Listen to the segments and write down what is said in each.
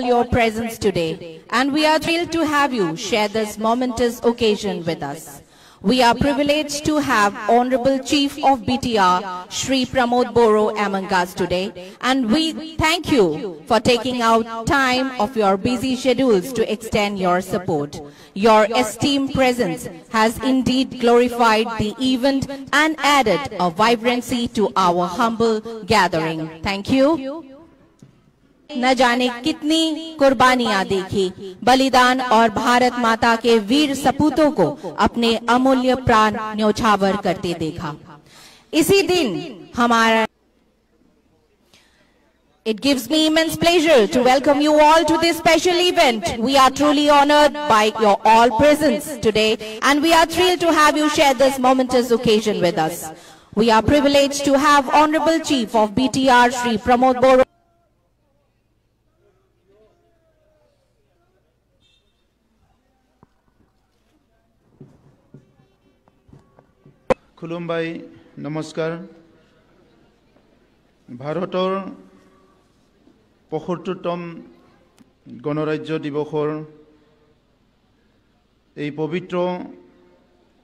your presence today, and we are thrilled to have you share this momentous occasion with us. We are privileged to have Honorable Chief of BTR, Shri Pramod Boro among us today, and we thank you for taking out time of your busy schedules to extend your support. Your esteemed presence has indeed glorified the event and added a vibrancy to our humble gathering. Thank you. न जाने कितनी कुर्बानियां देखी, बलिदान और भारत माता के वीर सपूतों को अपने अमूल्य प्राण न्योछावर करते देखा। इसी दिन हमारा It gives me immense pleasure to welcome you all to this special event. We are truly honored by your all presence today, and we are thrilled to have you share this momentous occasion with us. We are privileged to have Honorable Chief of BTR, Shri Pramod Boro. খুলুমবাই নমস্কাৰ ভাৰতৰ ৭৫তম গণৰাজ্য দিৱসৰ এই পবিত্ৰ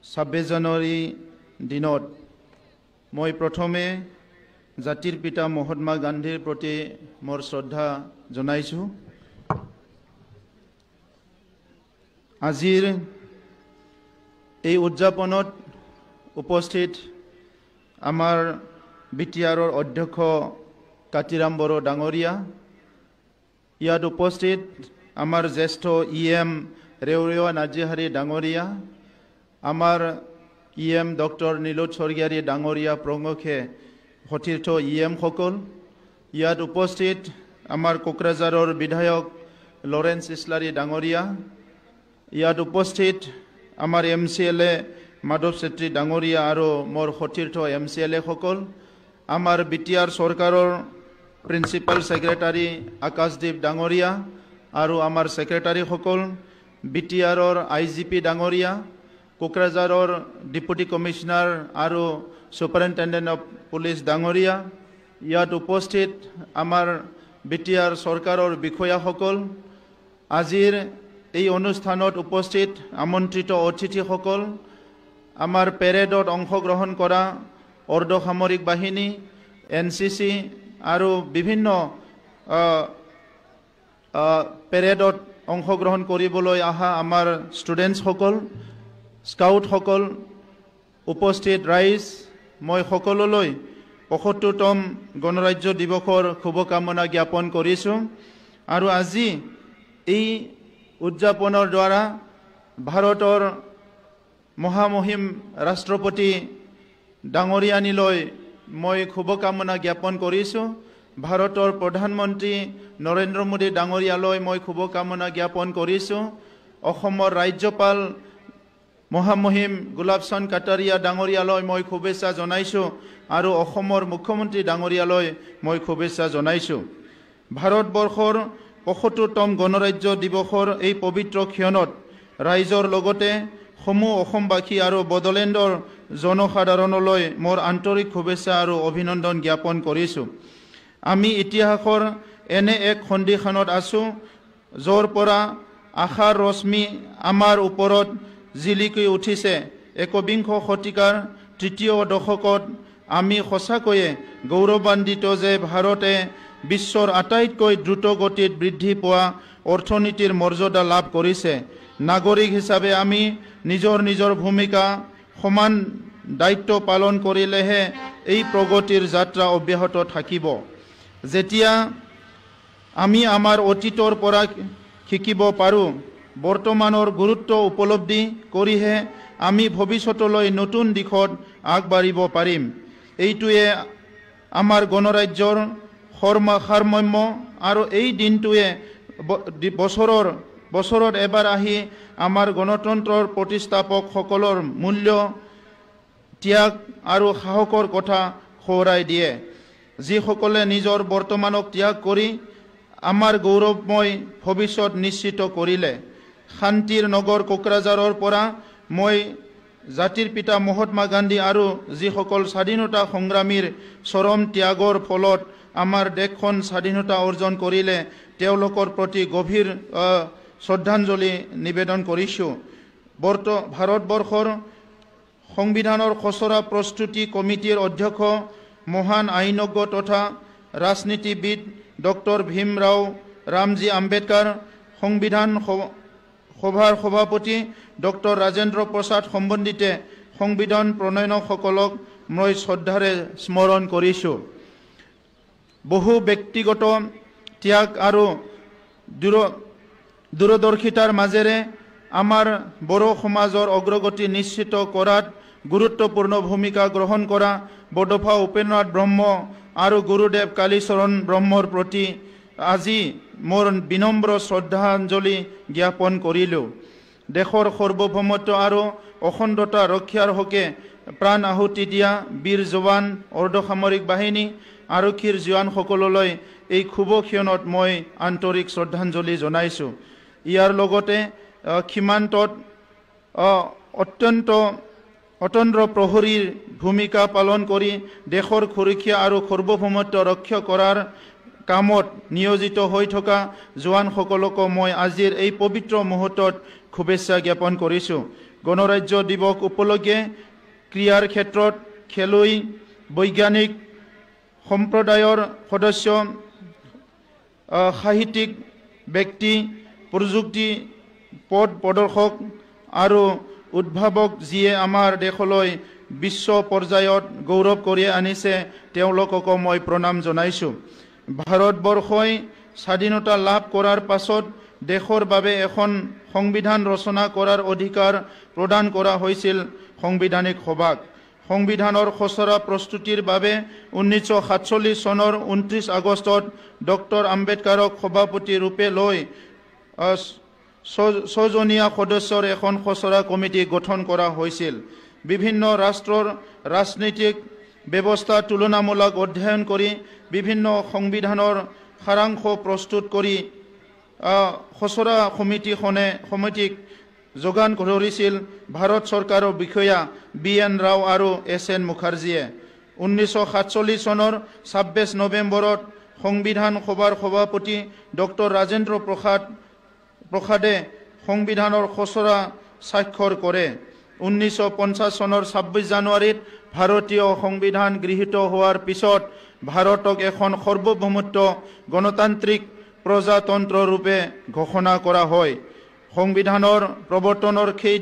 ২৬ জানুৱাৰী দিনত মই প্ৰথমে জাতিৰ পিতা মহাত্মা গান্ধীৰ প্ৰতি মোৰ শ্ৰদ্ধা জনাইছো। আজিৰ এই উদযাপনত উপস্থিত আমাৰ বিটিআৰৰ অধ্যক্ষ কাতিৰাম বড়ো ডাঙৰীয়া, ইয়াত উপস্থিত আমাৰ জ্যেষ্ঠ ইএম ৰেউৰেৱা নাজিহাৰী ডাঙৰীয়া, আমাৰ ইএম ডক্টৰ নীলোৎ স্বৰ্গীয়াৰী ডাঙৰীয়া প্ৰমুখে সতীৰ্থ ইএম সকল, ইয়াত উপস্থিত আমাৰ কোকৰাঝাৰৰ বিধায়ক লৰেন্স ইছলাৰী ডাঙৰীয়া, ইয়াত উপস্থিত আমাৰ MCLA মাধৱ চেত্ৰী ডাঙৰীয়া আৰু মোৰ সতীৰ্থ MCLA সকল, আমাৰ বিটিআৰ চৰকাৰৰ প্ৰিন্সিপাল সেক্ৰেটাৰী আকাশদীপ ডাঙৰীয়া আৰু আমাৰ সেক্ৰেটাৰী সকল, বিটিআৰৰ IGP ডাঙৰীয়া, কোকৰাঝাৰৰ ডেপুটি কমিশনাৰ আৰু সুপাৰিনটেণ্ডেণ্ট অফ পুলিচ ডাঙৰীয়া, ইয়াত উপস্থিত আমাৰ বিটিআৰ চৰকাৰৰ বিষয়াসকল, আজিৰ এই অনুষ্ঠানত উপস্থিত আমন্ত্ৰিত অতিথিসকল, আমাৰ পেৰেডত অংশগ্ৰহণ কৰা অৰ্ধসামৰিক বাহিনী, NCC আৰু বিভিন্ন পেৰেডত অংশগ্ৰহণ কৰিবলৈ অহা আমাৰ ষ্টুডেণ্টসকল, স্কাউটসকল, উপস্থিত ৰাইজ, মই সকলোলৈ ৭৫তম গণৰাজ্য দিৱসৰ শুভকামনা জ্ঞাপন কৰিছোঁ। আৰু আজি এই উদযাপনৰ দ্বাৰা ভাৰতৰ মহামহিম ৰাষ্ট্ৰপতি ডাঙৰীয়ানীলৈ মই শুভকামনা জ্ঞাপন কৰিছোঁ। ভাৰতৰ প্ৰধানমন্ত্ৰী নৰেন্দ্ৰ মোদী ডাঙৰীয়ালৈ মই শুভকামনা জ্ঞাপন কৰিছোঁ। অসমৰ ৰাজ্যপাল মহামহিম গুলাবচন্দ কাটাৰিয়া ডাঙৰীয়ালৈ মই শুভেচ্ছা জনাইছোঁ আৰু অসমৰ মুখ্যমন্ত্ৰী ডাঙৰীয়ালৈ মই শুভেচ্ছা জনাইছোঁ। ভাৰতবৰ্ষৰ ৭৫তম গণৰাজ্য দিৱসৰ এই পবিত্ৰ ক্ষণত ৰাইজৰ লগতে সমূহ অসমবাসী আৰু বড়োলেণ্ডৰ জনসাধাৰণলৈ মোৰ আন্তৰিক শুভেচ্ছা আৰু অভিনন্দন জ্ঞাপন কৰিছোঁ। আমি ইতিহাসৰ এনে এক সন্ধিক্ষণত আছোঁ য'ৰ পৰা আশাৰ ৰশ্মি আমাৰ ওপৰত জিলিকি উঠিছে। একবিংশ শতিকাৰ তৃতীয় দশকত আমি সঁচাকৈয়ে গৌৰৱান্বিত যে ভাৰতে বিশ্বৰ আটাইতকৈ দ্ৰুতগতিত বৃদ্ধি পোৱা অৰ্থনীতিৰ মৰ্যাদা লাভ কৰিছে। নাগৰিক হিচাপে আমি নিজৰ নিজৰ ভূমিকা সমান দায়িত্ব পালন কৰিলেহে এই প্ৰগতিৰ যাত্ৰা অব্যাহত থাকিব। যেতিয়া আমি আমাৰ অতীতৰ পৰা শিকিব পাৰোঁ, বৰ্তমানৰ গুৰুত্ব উপলব্ধি কৰিহে আমি ভৱিষ্যতলৈ নতুন দিশত আগবাঢ়িব পাৰিম। এইটোৱে আমাৰ গণৰাজ্যৰ সাৰমৰ্ম আৰু এই দিনটোৱে বছৰত এবাৰ আহি আমাৰ গণতন্ত্ৰৰ প্ৰতিষ্ঠাপকসকলৰ মূল্য, ত্যাগ আৰু সাহসৰ কথা সোঁৱৰাই দিয়ে, যিসকলে নিজৰ বৰ্তমানক ত্যাগ কৰি আমাৰ গৌৰৱময় ভৱিষ্যত নিশ্চিত কৰিলে। শান্তিৰ নগৰ কোকৰাঝাৰৰ পৰা মই জাতিৰ পিতা মহাত্মা গান্ধী আৰু যিসকল স্বাধীনতা সংগ্ৰামীৰ চৰম ত্যাগৰ ফলত আমাৰ দেশখন স্বাধীনতা অৰ্জন কৰিলে তেওঁলোকৰ প্ৰতি গভীৰ শ্ৰদ্ধাঞ্জলি নিবেদন কৰিছোঁ। ভাৰতবৰ্ষৰ সংবিধানৰ খচৰা প্ৰস্তুতি কমিটিৰ অধ্যক্ষ মহান আইনজ্ঞ তথা ৰাজনীতিবিদ ডক্টৰ ভীমৰাও ৰামজী আম্বেদকাৰ, সংবিধান সভাৰ সভাপতি ডক্টৰ ৰাজেন্দ্ৰ প্ৰসাদ সম্বন্ধিতে সংবিধান প্ৰণয়নসকলক মই শ্ৰদ্ধাৰে স্মৰণ কৰিছোঁ। বহু ব্যক্তিগত ত্যাগ আৰু দূৰদৰ্শিতাৰ মাজেৰে আমাৰ বড়ো সমাজৰ অগ্ৰগতি নিশ্চিত কৰাত গুৰুত্বপূৰ্ণ ভূমিকা গ্ৰহণ কৰা বডফা উপেন্দ্ৰনাথ ব্ৰহ্ম আৰু গুৰুদেৱ কালীচৰণ ব্ৰহ্মৰ প্ৰতি আজি মোৰ বিনম্ৰ শ্ৰদ্ধাঞ্জলি জ্ঞাপন কৰিলোঁ। দেশৰ সাৰ্বভৌমত্ব আৰু অখণ্ডতা ৰক্ষাৰ হকে প্ৰাণ আহুতি দিয়া বীৰ জোৱান, অৰ্ধসামৰিক বাহিনী, আৰক্ষীৰ জোৱানসকললৈ এই শুভ ক্ষণত মই আন্তৰিক শ্ৰদ্ধাঞ্জলি জনাইছোঁ। ইয়াৰ লগতে সীমান্তত অতন্ত্ৰ প্ৰহৰীৰ ভূমিকা পালন কৰি দেশৰ সুৰক্ষা আৰু সাৰ্বভৌমত্ব ৰক্ষা কৰাৰ কামত নিয়োজিত হৈ থকা জোৱানসকলকো মই আজিৰ এই পবিত্ৰ মুহূৰ্তত শুভেচ্ছা জ্ঞাপন কৰিছোঁ। গণৰাজ্য দিৱস উপলক্ষে ক্ৰীড়াৰ ক্ষেত্ৰত খেলুৱৈ, বৈজ্ঞানিক সম্প্ৰদায়ৰ সদস্য, সাহিত্যিক ব্যক্তি, প্ৰযুক্তি পথ প্ৰদৰ্শক আৰু উদ্ভাৱক যিয়ে আমাৰ দেশলৈ বিশ্ব পৰ্যায়ত গৌৰৱ কৰি আনিছে, তেওঁলোককো মই প্ৰণাম জনাইছোঁ। ভাৰতবৰ্ষই স্বাধীনতা লাভ কৰাৰ পাছত দেশৰ বাবে এখন সংবিধান ৰচনা কৰাৰ অধিকাৰ প্ৰদান কৰা হৈছিল সাংবিধানিক সভাক। সংবিধানৰ খচৰা প্ৰস্তুতিৰ বাবে 1947 চনৰ 29 আগষ্টত ডক্টৰ আম্বেদকাৰক সভাপতি ৰূপে লৈ 6জনীয়া সদস্যৰ এখন খচৰা কমিটি গঠন কৰা হৈছিল। বিভিন্ন ৰাষ্ট্ৰৰ ৰাজনৈতিক ব্যৱস্থা তুলনামূলক অধ্যয়ন কৰি বিভিন্ন সংবিধানৰ সাৰাংশ প্ৰস্তুত কৰি খচৰা সমিতিক যোগান ধৰিছিল ভাৰত চৰকাৰৰ বিষয়া BN ৰাও আৰু SN মুখাৰ্জীয়ে। 1947 চনৰ 26 নৱেম্বৰত সংবিধান সভাৰ সভাপতি ডক্টৰ ৰাজেন্দ্ৰ প্ৰসাদে সংবিধানৰ খচৰা স্বাক্ষৰ কৰে। 1950 চনৰ 26 জানুৱাৰীত ভাৰতীয় সংবিধান গৃহীত হোৱাৰ পিছত ভাৰতক এখন সাৰ্বভৌমত্ব গণতান্ত্ৰিক প্ৰজাতন্ত্ৰ ৰূপে ঘোষণা কৰা হয়। সংবিধানৰ প্ৰৱৰ্তনৰ সেই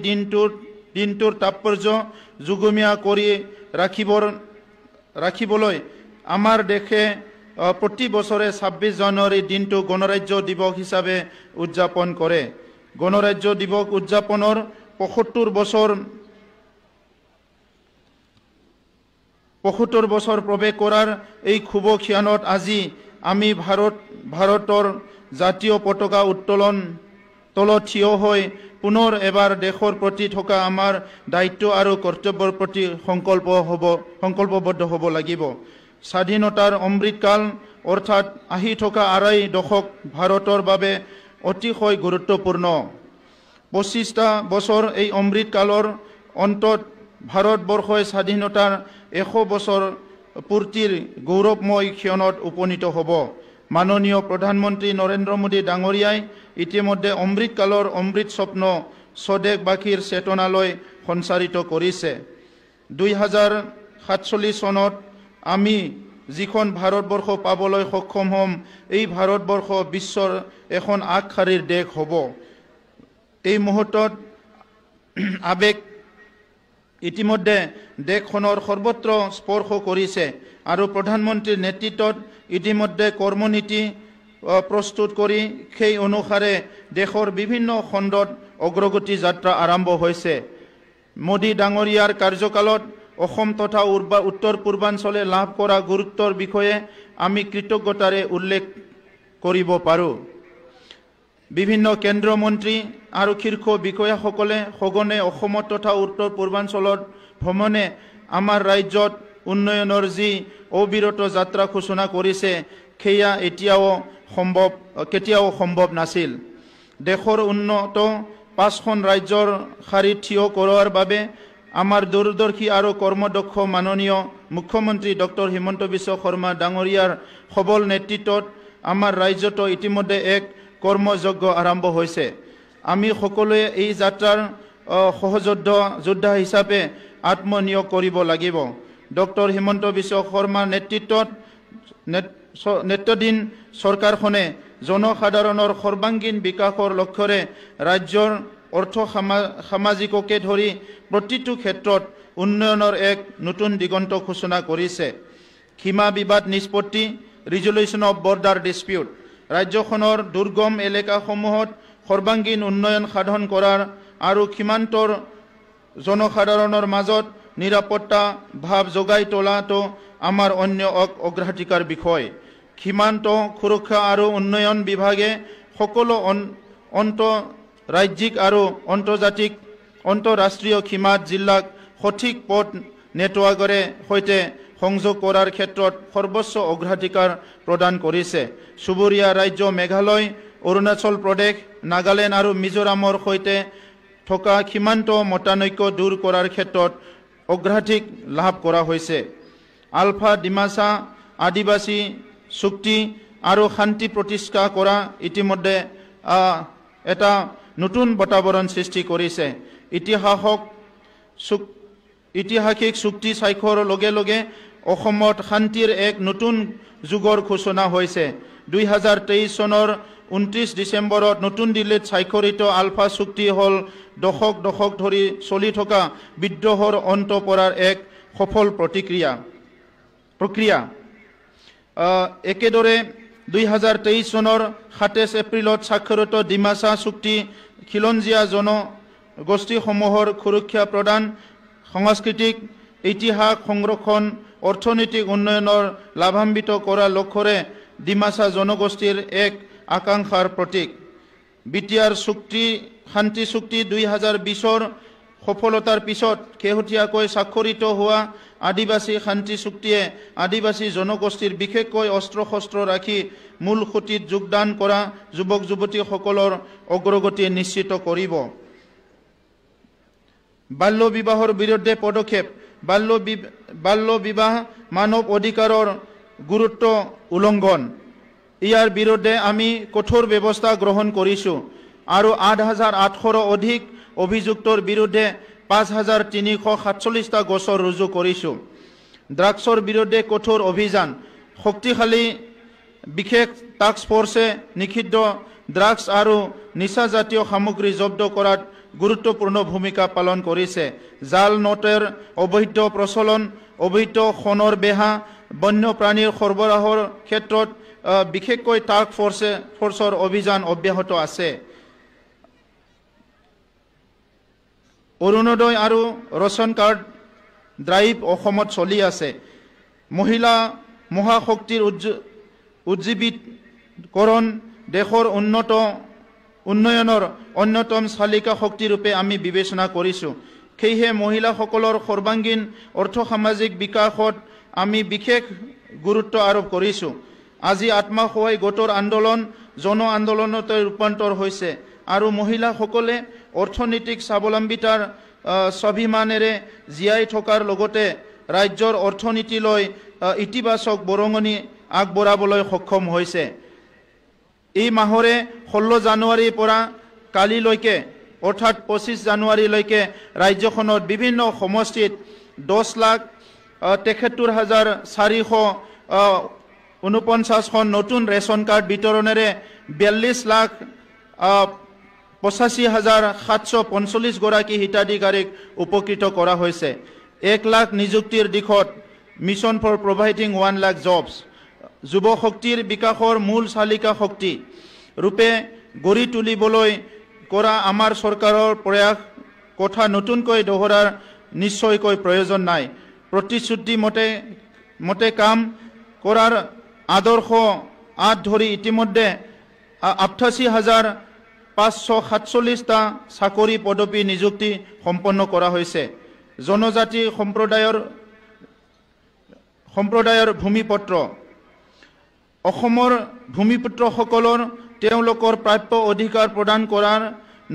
দিনটোৰ তাৎপৰ্য যুগমীয়া কৰি ৰাখিবলৈ আমাৰ দেশে প্ৰতি বছৰে 26 জানুৱাৰী দিনটো গণৰাজ্য দিৱস হিচাপে উদযাপন কৰে। গণৰাজ্য দিৱস উদযাপনৰ 75 বছৰ প্ৰৱেশ কৰাৰ এই শুভ ক্ষণত আজি আমি ভাৰতৰ জাতীয় পতাকা উত্তোলন তলত থিয় হৈ পুনৰ এবাৰ দেশৰ প্ৰতি থকা আমাৰ দায়িত্ব আৰু কৰ্তব্যৰ প্ৰতি সংকল্পবদ্ধ হ'ব লাগিব। স্বাধীনতাৰ অমৃতকাল অৰ্থাৎ আহি থকা 2.5 দশক ভাৰতৰ বাবে অতিশয় গুৰুত্বপূৰ্ণ। 25টা বছৰ এই অমৃতকালৰ অন্তত ভাৰতবৰ্ষই স্বাধীনতাৰ 100 বছৰ পূৰ্তিৰ গৌৰৱময় ক্ষণত উপনীত হ'ব। মাননীয় প্ৰধানমন্ত্ৰী নৰেন্দ্ৰ মোদী ডাঙৰীয়াই ইতিমধ্যে অমৃতকালৰ অমৃত স্বপ্ন স্বদেশবাসীৰ চেতনালৈ সঞ্চাৰিত কৰিছে। 2047 চনত আমি যিখন ভাৰতবৰ্ষ পাবলৈ সক্ষম হ'ম, এই ভাৰতবৰ্ষ বিশ্বৰ এখন আগশাৰীৰ দেশ হ'ব। এই মুহূৰ্তত আবেগ ইতিমধ্যে দেশখনৰ সৰ্বত্ৰ স্পৰ্শ কৰিছে আৰু প্ৰধানমন্ত্ৰীৰ নেতৃত্বত ইতিমধ্যে কৰ্মনীতি প্ৰস্তুত কৰি সেই অনুসাৰে দেশৰ বিভিন্ন খণ্ডত অগ্ৰগতি যাত্ৰা আৰম্ভ হৈছে। মোদী ডাঙৰীয়াৰ কাৰ্যকালত অসম তথা উত্তৰ পূৰ্বাঞ্চলে লাভ কৰা গুৰুত্বৰ বিষয়ে আমি কৃতজ্ঞতাৰে উল্লেখ কৰিব পাৰোঁ। বিভিন্ন কেন্দ্ৰীয় মন্ত্ৰী আৰু শীৰ্ষ বিষয়াসকলে সঘনে অসমত তথা উত্তৰ পূৰ্বাঞ্চলত ভ্ৰমণে আমাৰ ৰাজ্যত উন্নয়নৰ যি অবিৰত যাত্ৰা ঘোষণা কৰিছে, সেয়া কেতিয়াও সম্ভৱ নাছিল। দেশৰ উন্নত 5খন ৰাজ্যৰ শাৰীত থিয় কৰোৱাৰ বাবে আমাৰ দূৰদৰ্শী আৰু কৰ্মদক্ষ মাননীয় মুখ্যমন্ত্ৰী ডক্টৰ হিমন্ত বিশ্ব শৰ্মা ডাঙৰীয়াৰ সবল নেতৃত্বত আমাৰ ৰাজ্যতো ইতিমধ্যে এক কৰ্মযজ্ঞ আৰম্ভ হৈছে। আমি সকলোৱে এই যাত্ৰাৰ সহযোদ্ধা হিচাপে আত্মনিয়োগ কৰিব লাগিব। ডক্টৰ হিমন্ত বিশ্ব শৰ্মাৰ নেতৃত্বাধীন চৰকাৰখনে জনসাধাৰণৰ সৰ্বাংগীন বিকাশৰ লক্ষ্যৰে ৰাজ্যৰ অৰ্থ সামাজিককে ধৰি প্ৰতিটো ক্ষেত্ৰত উন্নয়নৰ এক নতুন দিগন্ত ঘোষণা কৰিছে। সীমা বিবাদ নিষ্পত্তি ৰিজলিউশ্যন অফ বৰ্ডাৰ ডিছপিউট ৰাজ্যখনৰ দুৰ্গম এলেকাসমূহত সৰ্বাংগীন উন্নয়ন সাধন কৰাৰ আৰু সীমান্তৰ জনসাধাৰণৰ মাজত নিৰাপত্তা ভাৱ যোগাই তোলাটো আমাৰ অন্য অগ্ৰাধিকাৰ বিষয়। সীমান্ত সুৰক্ষা আৰু উন্নয়ন বিভাগে সকলো আন্তঃৰাজ্যিক আৰু আন্তঃৰাষ্ট্ৰীয় সীমাত জিলাক সঠিক পথ নেটৱৰ্কেৰে সৈতে সংযোগ কৰাৰ ক্ষেত্ৰত সৰ্বোচ্চ অগ্ৰাধিকাৰ প্ৰদান কৰিছে। চুবুৰীয়া ৰাজ্য মেঘালয়, অৰুণাচল প্ৰদেশ, নাগালেণ্ড আৰু মিজোৰামৰ সৈতে থকা সীমান্ত মতানৈক্য দূৰ কৰাৰ ক্ষেত্ৰত অগ্ৰাধিকাৰ লাভ কৰা হৈছে। আলফা ডিমাছা আদিবাসী চুক্তি আৰু শান্তি প্ৰতিষ্ঠা কৰা ইতিমধ্যে এটা নতুন বাতাবৰণ সৃষ্টি কৰিছে। ঐতিহাসিক চুক্তি স্বাক্ষৰৰ লগে লগে অসমত শান্তিৰ এক নতুন যুগৰ সূচনা হৈছে। 2023 চনৰ 29 ডিচেম্বৰত নতুন দিল্লীত স্বাক্ষৰিত আলফা চুক্তি হ'ল দশক ধৰি চলি থকা বিদ্ৰোহৰ অন্ত পৰাৰ এক সফল প্ৰক্ৰিয়া। একেদৰে 2023 চনৰ 27 এপ্ৰিলত স্বাক্ষৰিত ডিমাছা চুক্তি খিলঞ্জীয়া জনগোষ্ঠীসমূহৰ সুৰক্ষা প্ৰদান, সাংস্কৃতিক ইতিহাস সংৰক্ষণ, অৰ্থনৈতিক উন্নয়নৰ লাভান্বিত কৰাৰ লক্ষ্যৰে ডিমাছা জনগোষ্ঠীৰ এক আকাংক্ষাৰ প্ৰতীক। বিটিআৰ শান্তি চুক্তি 2020ৰ সফলতাৰ পিছত শেহতীয়াকৈ স্বাক্ষৰিত হোৱা আদিবাসী শান্তি চুক্তিয়ে আদিবাসী জনগোষ্ঠীৰ বিশেষকৈ অস্ত্ৰ শস্ত্ৰ ৰাখি মূল সুঁতিত যোগদান কৰা যুৱক যুৱতীসকলৰ অগ্ৰগতি নিশ্চিত কৰিব। বাল্য বিবাহৰ বিৰুদ্ধে পদক্ষেপ। বাল্য বিবাহ মানৱ অধিকাৰৰ গুৰুত্ব উলংঘন। ইয়াৰ বিৰুদ্ধে আমি কঠোৰ ব্যৱস্থা গ্ৰহণ কৰিছোঁ আৰু 8,800ৰো অধিক অভিযুক্তৰ বিৰুদ্ধে 5,347টা গোচৰ ৰুজু কৰিছোঁ। ড্ৰাগছৰ বিৰুদ্ধে কঠোৰ অভিযান। শক্তিশালী বিশেষ টাস্ক ফৰ্চে নিষিদ্ধ ড্ৰাগছ আৰু নিচাজাতীয় সামগ্ৰী জব্দ কৰাত গুৰুত্বপূৰ্ণ ভূমিকা পালন কৰিছে। জাল নোটৰ অবৈধ প্ৰচলন, অবৈধ সোণৰ বেহা, বন্যপ্ৰাণীৰ সৰবৰাহৰ ক্ষেত্ৰত বিশেষকৈ টাস্ক ফৰ্চৰ অভিযান অব্যাহত আছে। অৰুণোদয় আৰু ৰেচন কাৰ্ড ড্ৰাইভ অসমত চলি আছে। মহিলা মহাশক্তিৰ উজ্জীৱিতকৰণ দেশৰ উন্নয়নৰ অন্যতম চালিকা শক্তিৰূপে আমি বিবেচনা কৰিছোঁ। সেয়েহে মহিলাসকলৰ সৰ্বাংগীন অৰ্থ-সামাজিক বিকাশত আমি বিশেষ গুৰুত্ব আৰোপ কৰিছোঁ। আজি আত্মসহায়ক গোটৰ আন্দোলন জন আন্দোলনত ৰূপান্তৰ হৈছে আৰু মহিলাসকলে অৰ্থনৈতিক স্বাৱলম্বিতাৰ স্বাভিমানেৰে জীয়াই থকাৰ লগতে ৰাজ্যৰ অৰ্থনীতিলৈ ইতিবাচক বৰঙণি আগবঢ়াবলৈ সক্ষম হৈছে। এই মাহৰে 16 জানুৱাৰীৰ পৰা কালিলৈকে অৰ্থাৎ 25 জানুৱাৰীলৈকে ৰাজ্যখনত বিভিন্ন সমষ্টিত 10,73,449খন নতুন ৰেচন কাৰ্ড বিতৰণেৰে 42,85,745 গৰাকী হিতাধিকাৰীক উপকৃত কৰা হৈছে। 1 লাখ নিযুক্তিৰ দিশত mission for providing 1 lakh jobs যুৱ শক্তিৰ বিকাশৰ মূল চালিকা শক্তি ৰূপে গঢ়ি তুলিবলৈ কৰা আমাৰ চৰকাৰৰ প্ৰয়াস কথা নতুনকৈ দোহৰাৰ নিশ্চয়কৈ প্ৰয়োজন নাই। প্ৰতিশ্ৰুতি মতে কাম কৰাৰ আদৰ্শ ধৰি ইতিমধ্যে 88,547টা চাকৰি পদবী নিযুক্তি সম্পন্ন কৰা হৈছে। জনজাতি সম্প্ৰদায়ৰ ভূমিপত্ৰ। অসমৰ ভূমিপুত্ৰসকলৰ তেওঁলোকৰ প্ৰাপ্য অধিকাৰ প্ৰদান কৰাৰ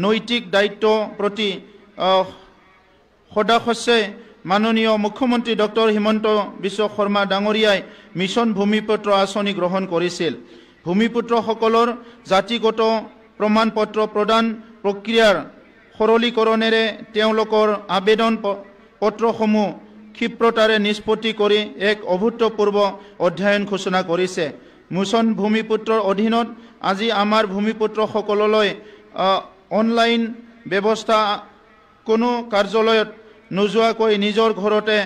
নৈতিক দায়িত্বৰ প্ৰতি সদাসস্যে মাননীয় মুখ্যমন্ত্ৰী ডক্টৰ হিমন্ত বিশ্ব শৰ্মা ডাঙৰীয়াই মিছন ভূমিপুত্ৰ আঁচনি গ্ৰহণ কৰিছিল। ভূমিপুত্ৰসকলৰ জাতিগত প্ৰমাণপত্ৰ প্ৰদান প্ৰক্ৰিয়াৰ সৰলীকৰণেৰে তেওঁলোকৰ আবেদন পত্ৰসমূহ ক্ষিপ্ৰতাৰে নিষ্পত্তি কৰি এক অভূতপূৰ্ব অধ্যয়ন ঘোষণা কৰিছে। মিছন ভূমিপুত্ৰৰ অধীনত আজি আমাৰ ভূমিপুত্ৰসকললৈ অনলাইন ব্যৱস্থা কোনো কাৰ্যালয়ত নোযোৱাকৈ নিজৰ ঘৰতে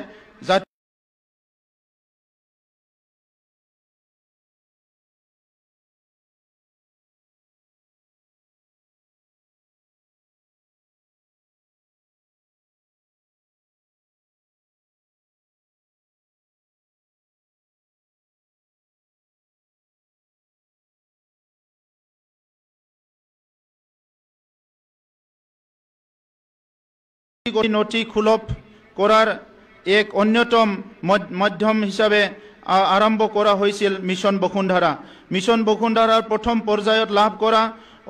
নথি সুলভ কৰাৰ এক অন্যতম মাধ্যম হিচাপে আৰম্ভ কৰা হৈছিল মিছন বসুন্ধৰা। মিছন বসুন্ধৰাৰ প্ৰথম পৰ্যায়ত লাভ কৰা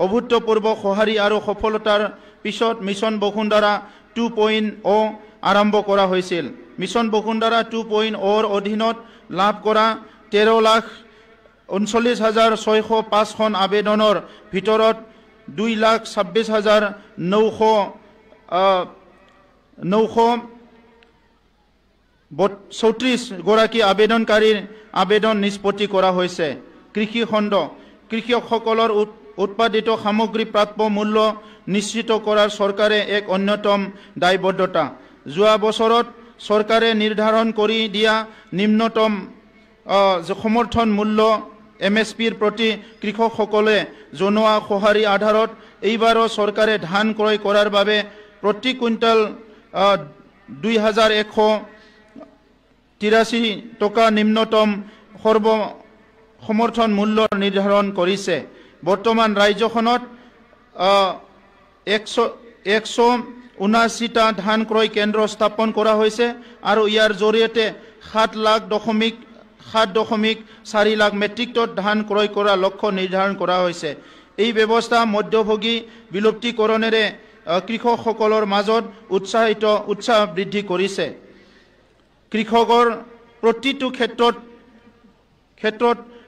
অভূতপূৰ্ব সঁহাৰি আৰু সফলতাৰ পিছত মিছন বসুন্ধৰা 2.0 আৰম্ভ কৰা হৈছিল। মিছন বসুন্ধৰা 2.0ৰ অধীনত লাভ কৰা 13,39,605খন আবেদনৰ ভিতৰত 2,26,934 গৰাকী আবেদনকাৰীৰ আবেদন নিষ্পত্তি কৰা হৈছে। কৃষি খণ্ড কৃষকসকলৰ উৎপাদিত সামগ্ৰী প্ৰাপ্য মূল্য নিশ্চিত কৰাৰ চৰকাৰে এক অন্যতম দায়বদ্ধতা। যোৱা বছৰত চৰকাৰে নিৰ্ধাৰণ কৰি দিয়া নিম্নতম সমৰ্থন মূল্য MSPৰ প্ৰতি কৃষকসকলে জনোৱা সঁহাৰিৰ আধাৰত এইবাৰো চৰকাৰে ধান ক্ৰয় কৰাৰ বাবে প্ৰতি কুইণ্টেল 2,183 টকা নিম্নতম সমৰ্থন মূল্য নিৰ্ধাৰণ কৰিছে। বৰ্তমান ৰাজ্যখনত 179টা ধান ক্ৰয় কেন্দ্ৰ স্থাপন কৰা হৈছে আৰু ইয়াৰ জৰিয়তে 7.4 লাখ মেট্ৰিক টন ধান ক্ৰয় কৰাৰ লক্ষ্য নিৰ্ধাৰণ কৰা হৈছে। এই ব্যৱস্থা মধ্যভোগী বিলুপ্তিকৰণেৰে কৃষকসকলৰ মাজত উৎসাহ বৃদ্ধি কৰিছে। কৃষকৰ প্ৰতিটো ক্ষেত্ৰত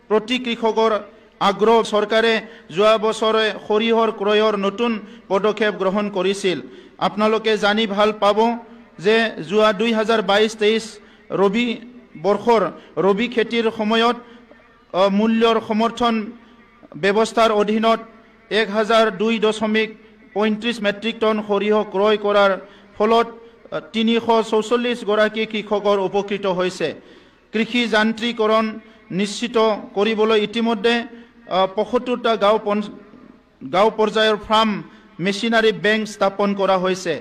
প্ৰতি কৃষকৰ আগ্ৰহ চৰকাৰে যোৱা বছৰে সৰিয়হৰ ক্ৰয়ৰ নতুন পদক্ষেপ গ্ৰহণ কৰিছিল। আপোনালোকে জানি ভাল পাব যে যোৱা 2022-23 ৰবি বৰ্ষৰ ৰবি খেতিৰ সময়ত মূল্যৰ সমৰ্থন ব্যৱস্থাৰ অধীনত 1,002.35 মেট্ৰিক টন সৰিয়হ ক্ৰয় কৰাৰ ফলত 344 গৰাকী কৃষকৰ উপকৃত হৈছে। কৃষি যান্ত্ৰিকৰণ নিশ্চিত কৰিবলৈ ইতিমধ্যে 75টা গাঁও পৰ্যায়ৰ ফাৰ্ম মেচিনাৰী বেংক স্থাপন কৰা হৈছে।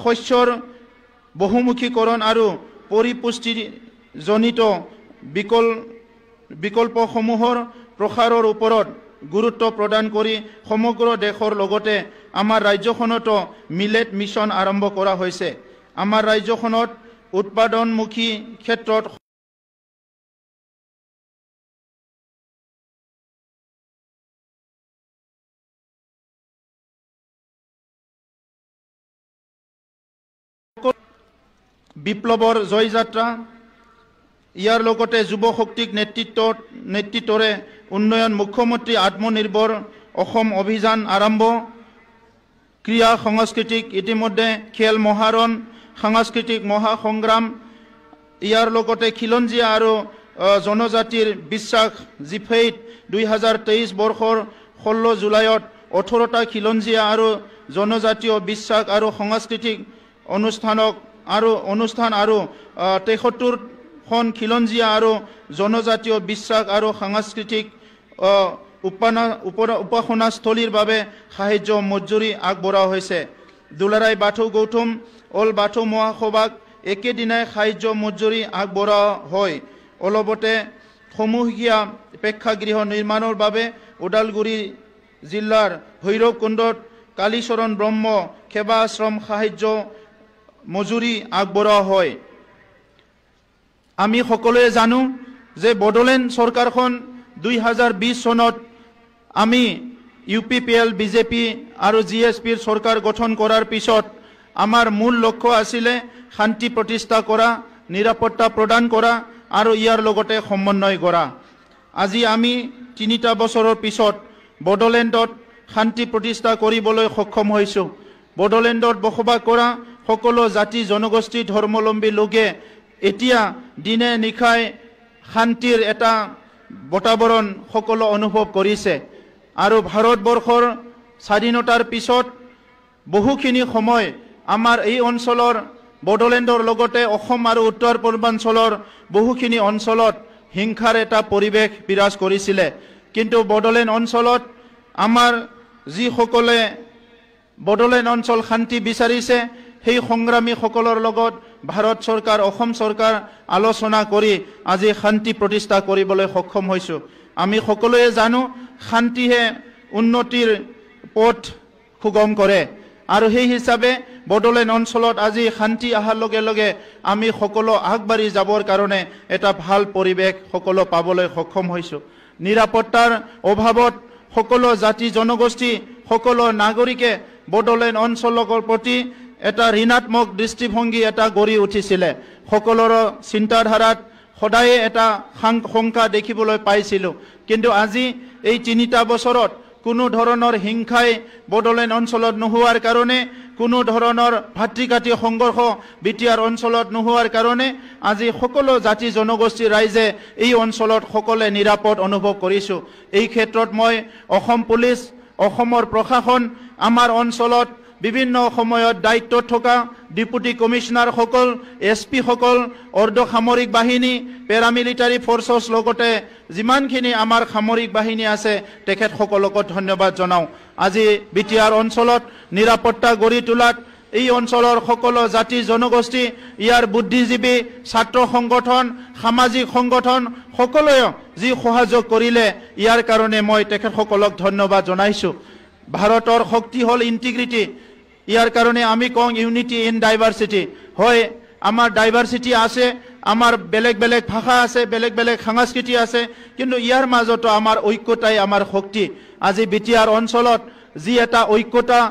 শস্যৰ বহুমুখীকৰণ আৰু পৰিপুষ্টিজনিত বিকল্পসমূহৰ প্ৰসাৰৰ ওপৰত গুৰুত্ব প্ৰদান কৰি সমগ্ৰ দেশৰ লগতে আমাৰ ৰাজ্যখনতো মিলেট মিছন আৰম্ভ কৰা হৈছে। আমাৰ ৰাজ্যখনত উৎপাদনমুখী ক্ষেত্ৰত বিপ্লৱৰ জয়যাত্ৰা ইয়াৰ লগতে যুৱ শক্তিক নেতৃত্বৰে উন্নয়ন মুখ্যমন্ত্ৰী আত্মনিৰ্ভৰ অসম অভিযান আৰম্ভ। ক্ৰীড়া সাংস্কৃতিক ইতিমধ্যে খেল মহাৰণ সাংস্কৃতিক মহাসংগ্ৰাম ইয়াৰ লগতে খিলঞ্জীয়া আৰু জনজাতিৰ বিশ্বাস জিফেইট 2023 বৰ্ষৰ 16 জুলাইত 18টা খিলঞ্জীয়া আৰু জনজাতীয় বিশ্বাস আৰু সাংস্কৃতিক অনুষ্ঠান আৰু 73খন খিলঞ্জীয়া আৰু জনজাতীয় বিশ্বাস আৰু সাংস্কৃতিক উপাসনাস্থলীৰ বাবে সাহায্য মজুৰি আগবঢ়োৱা হৈছে। দুলাৰাই বাথৌ গৌতম অল বাথৌ মহাসভাক একেদিনাই সাহায্য মজুৰি আগবঢ়োৱা হয়। অলপতে সমূহীয়া প্ৰেক্ষাগৃহ নিৰ্মাণৰ বাবে ওদালগুৰি জিলাৰ ভৈৰৱকুণ্ডত কালীচৰণ ব্ৰহ্ম সেৱা আশ্ৰম সাহায্য মজুৰি আগবঢ়োৱা হয়। আমি সকলোৱে জানো যে বড়োলেণ্ড চৰকাৰখন 2020 চনত আমি UPPL বিজেপি আৰু GSPৰ চৰকাৰ গঠন কৰাৰ পিছত আমাৰ মূল লক্ষ্য আছিলে শান্তি প্ৰতিষ্ঠা কৰা, নিৰাপত্তা প্ৰদান কৰা আৰু ইয়াৰ লগতে সমন্বয় কৰা। আজি আমি 3টা বছৰৰ পিছত বড়োলেণ্ডত শান্তি প্ৰতিষ্ঠা কৰিবলৈ সক্ষম হৈছো। বড়োলেণ্ডত বসবাস কৰা সকলো জাতি জনগোষ্ঠী ধৰ্মাৱলম্বী লোকে এতিয়া দিনে নিশাই শান্তিৰ এটা বাতাবৰণ সকলো অনুভৱ কৰিছে। আৰু ভাৰতবৰ্ষৰ স্বাধীনতাৰ পিছত বহুখিনি সময় আমাৰ এই অঞ্চলৰ বড়োলেণ্ডৰ লগতে অসম আৰু উত্তৰ পূৰ্বাঞ্চলৰ বহুখিনি অঞ্চলত হিংসাৰ এটা পৰিৱেশ বিৰাজ কৰিছিলে। কিন্তু বড়োলেণ্ড অঞ্চলত আমাৰ যিসকলে বড়োলেণ্ড অঞ্চল শান্তি বিচাৰিছে সেই সংগ্ৰামীসকলৰ লগত ভাৰত চৰকাৰ অসম চৰকাৰ আলোচনা কৰি আজি শান্তি প্ৰতিষ্ঠা কৰিবলৈ সক্ষম হৈছো। আমি সকলোৱে জানো শান্তিহে উন্নতিৰ পথ সুগম কৰে আৰু সেই হিচাপে বড়োলেণ্ড অঞ্চলত আজি শান্তি অহাৰ লগে লগে আমি সকলো আগবাঢ়ি যাবৰ কাৰণে এটা ভাল পৰিৱেশ সকলো পাবলৈ সক্ষম হৈছো। নিৰাপত্তাৰ অভাৱত সকলো জাতি জনগোষ্ঠী সকলো নাগৰিকে বড়োলেণ্ড অঞ্চলৰ প্ৰতি এটা ঋণাত্মক দৃষ্টিভংগী এটা গঢ়ি উঠিছিলে। সকলোৰে চিন্তাধাৰাত সদায়ে এটা শংকা দেখিবলৈ পাইছিলোঁ। কিন্তু আজি এই 3টা বছৰত কোনো ধৰণৰ হিংসাই বড়োলেণ্ড অঞ্চলত নোহোৱাৰ কাৰণে কোনো ধৰণৰ ভাতৃঘাতী সংঘৰ্ষ বিটিআৰ অঞ্চলত নোহোৱাৰ কাৰণে আজি সকলো জাতি জনগোষ্ঠীৰ ৰাইজে এই অঞ্চলত সকলোৱে নিৰাপদ অনুভৱ কৰিছোঁ। এই ক্ষেত্ৰত মই অসম পুলিচ অসমৰ প্ৰশাসন আমাৰ অঞ্চলত বিভিন্ন সময়ত দায়িত্বত থকা ডিপুটি কমিশনাৰসকল SP সকল অৰ্ধ সামৰিক বাহিনী পেৰামিলিটাৰী ফৰ্চছ লগতে যিমানখিনি আমাৰ সামৰিক বাহিনী আছে তেখেতসকলক ধন্যবাদ জনাওঁ। আজি বিটিআৰ অঞ্চলত নিৰাপত্তা গঢ়ি তোলাত এই অঞ্চলৰ সকলো জাতি জনগোষ্ঠী ইয়াৰ বুদ্ধিজীৱী ছাত্ৰ সংগঠন সামাজিক সংগঠন সকলোৱে যি সহযোগ কৰিলে ইয়াৰ কাৰণে মই তেখেতসকলক ধন্যবাদ জনাইছোঁ। ভাৰতৰ শক্তি হ'ল ইণ্টিগ্ৰিটি। ইয়াৰ কাৰণে আমি কওঁ ইউনিটি ইন ডাইভাৰ্চিটি। হয় আমাৰ ডাইভাৰ্চিটি আছে, আমাৰ বেলেগ বেলেগ ভাষা আছে, বেলেগ বেলেগ সংস্কৃতি আছে, কিন্তু ইয়াৰ মাজতো আমাৰ ঐক্যতাই আমাৰ শক্তি। আজি বিটিআৰ অঞ্চলত যি এটা ঐক্যতা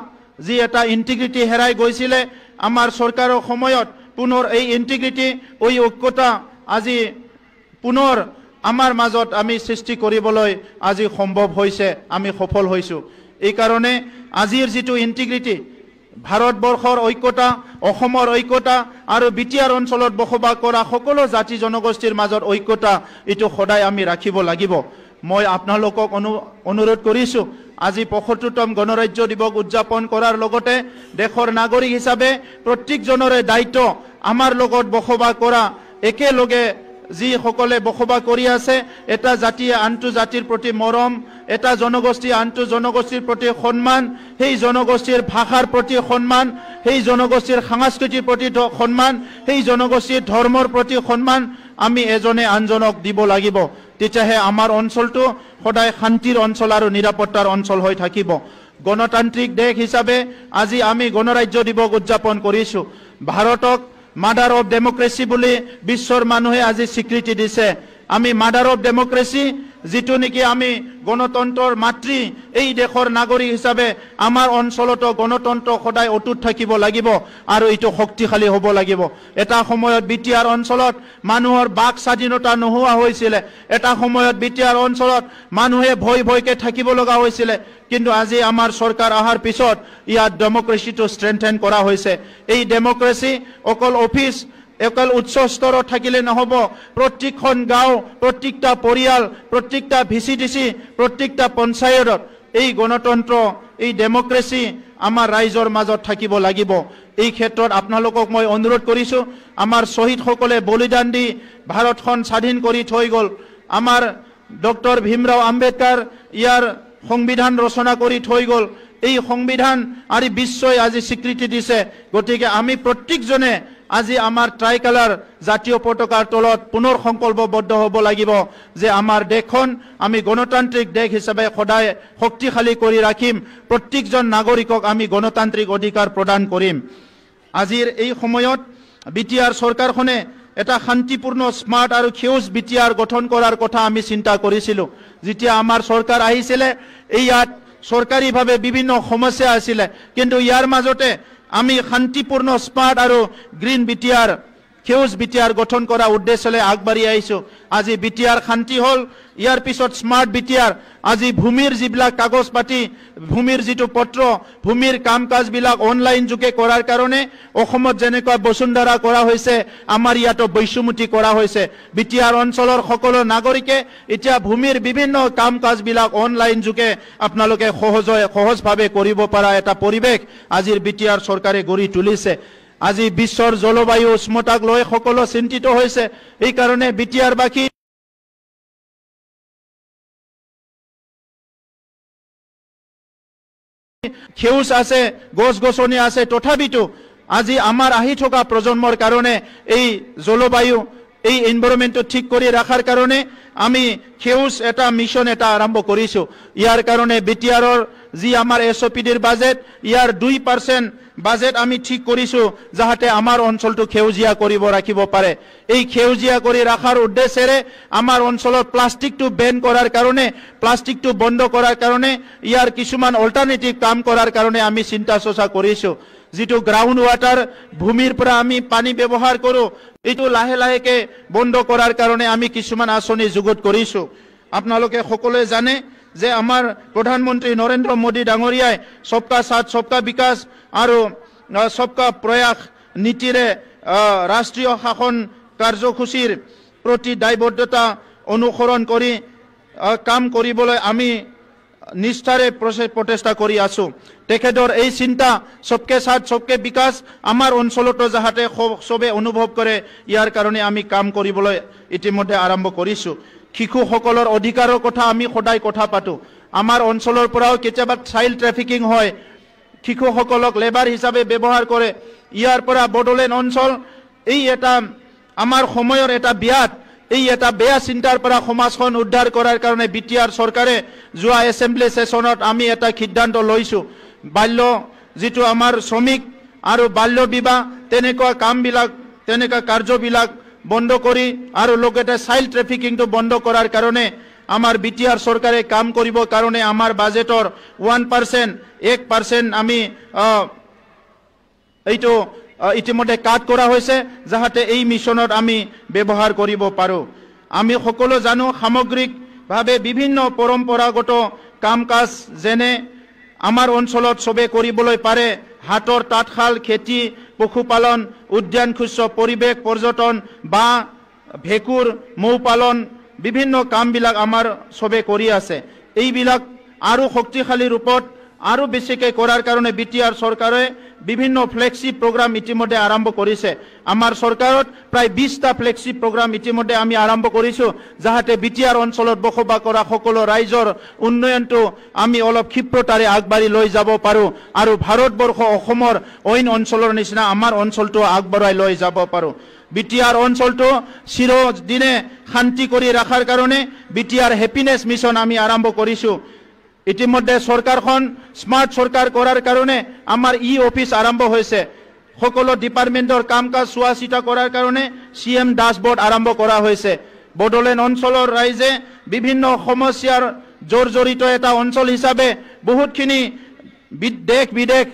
যি এটা ইণ্টিগ্ৰিটি হেৰাই গৈছিলে আমাৰ চৰকাৰৰ সময়ত পুনৰ এই ইণ্টিগ্ৰিটি ঐক্যতা আজি পুনৰ আমাৰ মাজত আমি সৃষ্টি কৰিবলৈ আজি সম্ভৱ হৈছে, আমি সফল হৈছোঁ। এই কাৰণে আজিৰ যিটো ইণ্টিগ্ৰিটি ভাৰতবৰ্ষৰ ঐক্যতা অসমৰ ঐক্যতা আৰু বিটিআৰ অঞ্চলত বসবাস কৰা সকলো জাতি জনগোষ্ঠীৰ মাজত ঐক্যতা এইটো সদায় আমি ৰাখিব লাগিব। মই আপোনালোকক অনুৰোধ কৰিছোঁ আজি ৭৫তম গণৰাজ্য দিৱস উদযাপন কৰাৰ লগতে দেশৰ নাগৰিক হিচাপে প্ৰত্যেকজনৰে দায়িত্ব আমাৰ লগত বসবাস কৰা একেলগে যিসকলে বসবাস কৰি আছে এটা জাতিয়ে আনটো জাতিৰ প্ৰতি মৰম, এটা জনগোষ্ঠী আনটো জনগোষ্ঠীৰ প্ৰতি সন্মান, সেই জনগোষ্ঠীৰ ভাষাৰ প্ৰতি সন্মান, সেই জনগোষ্ঠীৰ সংস্কৃতিৰ প্ৰতি সন্মান, সেই জনগোষ্ঠীৰ ধৰ্মৰ প্ৰতি সন্মান আমি এজনে আনজনক দিব লাগিব। তেতিয়াহে আমাৰ অঞ্চলটো সদায় শান্তিৰ অঞ্চল আৰু নিৰাপত্তাৰ অঞ্চল হৈ থাকিব। গণতান্ত্ৰিক দেশ হিচাপে আজি আমি গণৰাজ্য দিৱস উদযাপন কৰিছোঁ। ভাৰতক মাদাৰ অফ ডেমক্ৰেসি বুলি বিশ্বৰ মানুহে আজি স্বীকৃতি দিছে। আমি মাদাৰ অফ ডেমক্ৰেসি যিটো নেকি আমি গণতন্ত্ৰৰ মাতৃ এই দেশৰ নাগৰিক হিচাপে আমাৰ অঞ্চলতো গণতন্ত্ৰ সদায় অটুট থাকিব লাগিব আৰু এইটো শক্তিশালী হ'ব লাগিব। এটা সময়ত বিটিআৰ অঞ্চলত মানুহৰ বাক স্বাধীনতা নোহোৱা হৈছিলে, এটা সময়ত বিটিআৰ অঞ্চলত মানুহে ভয়কে থাকিব লগা হৈছিলে, কিন্তু আজি আমাৰ চৰকাৰ অহাৰ পিছত ইয়াত ডেমক্ৰেসিটো ষ্ট্ৰেংথেন কৰা হৈছে। এই ডেমক্ৰেসি অকল অফিচ অকল উচ্চ স্তৰত থাকিলে নহ'ব, প্ৰত্যেকখন গাঁও প্ৰত্যেকটা পৰিয়াল প্ৰত্যেকটা VCDC প্ৰত্যেকটা পঞ্চায়তত এই গণতন্ত্ৰ এই ডেমক্ৰেসি আমাৰ ৰাইজৰ মাজত থাকিব লাগিব। এই ক্ষেত্ৰত আপোনালোকক মই অনুৰোধ কৰিছোঁ, আমাৰ শ্বহীদসকলে বলিদান দি ভাৰতখন স্বাধীন কৰি থৈ গ'ল। আমাৰ ডক্টৰ ভীমৰাও আম্বেদকাৰ ইয়াৰ সংবিধান ৰচনা কৰি থৈ গ'ল। এই সংবিধান আৰু বিশ্বই আজি স্বীকৃতি দিছে। গতিকে আমি প্ৰত্যেকজনে আজি আমাৰ ট্ৰাইকালাৰ জাতীয় পতাকাৰ তলত পুনৰ সংকল্পবদ্ধ হ'ব লাগিব যে আমাৰ দেশখন আমি গণতান্ত্ৰিক দেশ হিচাপে সদায় শক্তিশালী কৰি ৰাখিম, প্ৰত্যেকজন নাগৰিকক আমি গণতান্ত্ৰিক অধিকাৰ প্ৰদান কৰিম। আজিৰ এই সময়ত বিটিআৰ চৰকাৰখনে এটা শান্তিপূৰ্ণ স্মাৰ্ট আৰু সেউজ বিটিআৰ গঠন কৰাৰ কথা আমি চিন্তা কৰিছিলোঁ। যেতিয়া আমাৰ চৰকাৰ আহিছিলে ইয়াত চৰকাৰীভাৱে বিভিন্ন সমস্যা আছিলে, কিন্তু ইয়াৰ মাজতে আমি শান্তিপূৰ্ণ স্মাৰ্ট আৰু গ্ৰীণ বিটিআৰ সেউজ বিটিআৰ গঠন কৰা উদ্দেশ্যৰে আগবাঢ়ি আহিছোঁ আজি বিটিআৰ শান্তি হ'ল ইয়াৰ পিছত স্মাৰ্ট বিটিআৰ আজি ভূমিৰ যিবিলাক কাগজ পাতি ভূমিৰ যিটো পত্ৰ ভূমিৰ কাম কাজবিলাক অনলাইন যোগে কৰাৰ কাৰণে অসমত যেনেকৈ বসুন্ধৰা কৰা হৈছে আমাৰ ইয়াতো বৈশ্যমুতি কৰা হৈছে বিটিআৰ অঞ্চলৰ সকলো নাগৰিকে এতিয়া ভূমিৰ বিভিন্ন কাম কাজবিলাক অনলাইন যোগে আপোনালোকে সহজভাৱে কৰিব পৰা এটা পৰিৱেশ আজিৰ বিটিআৰ চৰকাৰে গঢ়ি তুলিছে আজি বিশ্বৰ জলবায়ু উষ্ণতাক লৈ সকলো চিন্তিত হৈছে এই কাৰণে বিটিআৰ বাকী সেউজ আছে গছ গছনি আছে তথাপিতো আজি আমাৰ আহি থকা প্ৰজন্মৰ কাৰণে এই জলবায়ু এই এনভাইৰনমেন্টটো ঠিক কৰি ৰাখাৰ কাৰণে আমি সেউজ এটা মিছন এটা আৰম্ভ কৰিছো ইয়াৰ কাৰণে বিটিআৰৰ যি আমাৰ এছঅপিডিৰ বাজেট ইয়াৰ 2% বাজেট আমি ঠিক কৰিছো যাতে আমাৰ অঞ্চলটো সেউজীয়া কৰিব ৰাখিব পাৰে এই সেউজীয়া কৰি ৰাখাৰ উদ্দেশ্যৰে আমাৰ অঞ্চলত প্লাষ্টিকটো বেন কৰাৰ কাৰণে প্লাষ্টিকটো বন্ধ কৰাৰ কাৰণে ইয়াৰ কিছুমান অল্টাৰনেটিভ কাম কৰাৰ কাৰণে আমি চিন্তা চৰ্চা কৰিছো যেটো গ্ৰাউন্ড ওয়াটাৰ ভূমিৰ পৰা আমি পানী ব্যৱহাৰ কৰো এটো লাহে লাহেকে বন্ধ কৰাৰ কাৰণে আমি কিছুমান আঁচনি যুগুত কৰিছো আপোনালোকে সকলোৱে জানে যে আমাৰ প্ৰধানমন্ত্ৰী নৰেন্দ্ৰ মোদী ডাঙৰীয়াই সবকা সাথ সবকা বিকাশ আৰু সবকা প্ৰয়াস নীতিৰে ৰাষ্ট্ৰীয় শাসন কাৰ্যসূচীৰ প্ৰতি দায়বদ্ধতা অনুসৰণ কৰি কাম কৰিবলৈ আমি নিষ্ঠাৰে প্ৰচেষ্টা কৰি আছো তেখেতৰ এই চিন্তা সবকে সাথ সবকে বিকাশ আমাৰ অঞ্চলতো যাতে সবে অনুভৱ কৰে ইয়াৰ কাৰণে আমি কাম কৰিবলৈ ইতিমধ্যে আৰম্ভ কৰিছো শিশুসকলৰ অধিকাৰৰ কথা আমি সদায় কথা পাতো আমাৰ অঞ্চলৰ পৰাও কেতিয়াবা চাইল্ড ট্ৰাফিকিং হয় শিশুসকলক লেবাৰ হিচাপে ব্যৱহাৰ কৰে ইয়াৰ পৰা বড়োলেণ্ড অঞ্চল এই এটা আমাৰ সময়ৰ এটা বিয়াত এই এটা বেয়া চিন্তাৰ পৰা সমাজখন উদ্ধাৰ কৰাৰ কাৰণে বিটিআৰ চৰকাৰে যোৱা এছেম্বলি সেশনত আমি এটা সিদ্ধান্ত লৈছো বাল্য যেটো আমাৰ শ্ৰমিক আৰু বাল্য বিবাহ তেনেকুৱা কামবিলাক তেনেকুৱা কাৰ্যবিলাক বন্ধ কৰি আৰু লগতে চাইল্ড ট্ৰাফিকিংটো বন্ধ কৰাৰ কাৰণে আমাৰ বিটিআৰ চৰকাৰে কাম কৰিব কাৰণে আমাৰ বাজেটৰ 1% 1% আমি এইটো ইতিমধ্যে কাট কৰা হৈছে যাতে এই মিছনত আমি ব্যৱহাৰ কৰিব পাৰো আমি সকলো জানো সামগ্ৰিকভাৱে বিভিন্ন পৰম্পৰাগত কাম কাজ যেনে আমাৰ অঞ্চলত সবে কৰিবলৈ পাৰে হাতৰ তাঁতশাল খেতি পশুপালন উদ্যান শস্য পৰিৱেশ পৰ্যটন বা ভেকুৰ মৌ পালন বিভিন্ন কামবিলাক আমাৰ সবে কৰি আছে এইবিলাক আৰু শক্তিশালী ৰূপত আৰু বেছিকৈ কৰাৰ কাৰণে বিটিআৰ চৰকাৰে বিভিন্ন ফ্লেগশিপ প্ৰগ্ৰাম ইতিমধ্যে আৰম্ভ কৰিছে আমাৰ চৰকাৰত প্ৰায় 20টা ফ্লেগশিপ প্ৰগ্ৰাম ইতিমধ্যে আমি আৰম্ভ কৰিছো যাতে বিটিআৰ অঞ্চলত বসবাস কৰা সকলো ৰাইজৰ উন্নয়নটো আমি অলপ ক্ষিপ্ৰতাৰে আগবাঢ়ি লৈ যাব পাৰো আৰু ভাৰতবৰ্ষ অসমৰ অইন অঞ্চলৰ নিচিনা আমাৰ অঞ্চলটো আগবঢ়াই লৈ যাব পাৰো বিটিআৰ অঞ্চলটো চিৰদিনে শান্তি কৰি ৰাখাৰ কাৰণে বিটিআৰ হেপিনেছ মিছন আমি আৰম্ভ কৰিছো ইতিমধ্যে সৰকাৰখন স্মাৰ্ট সৰকাৰ কৰাৰ কাৰণে আমাৰ অফিস আৰম্ভ হৈছে সকলো ডিপাৰ্টমেন্টৰ কাম কাজ চোৱা চিতা কৰাৰ কাৰণে সিএম ড্যাশবোৰ্ড আৰম্ভ কৰা হৈছে বড়োলেণ্ড অঞ্চলৰ ৰাইজে বিভিন্ন সমস্যাৰ জড়িত এটা অঞ্চল হিচাপে বহুতখিনি দেশ বিদেশ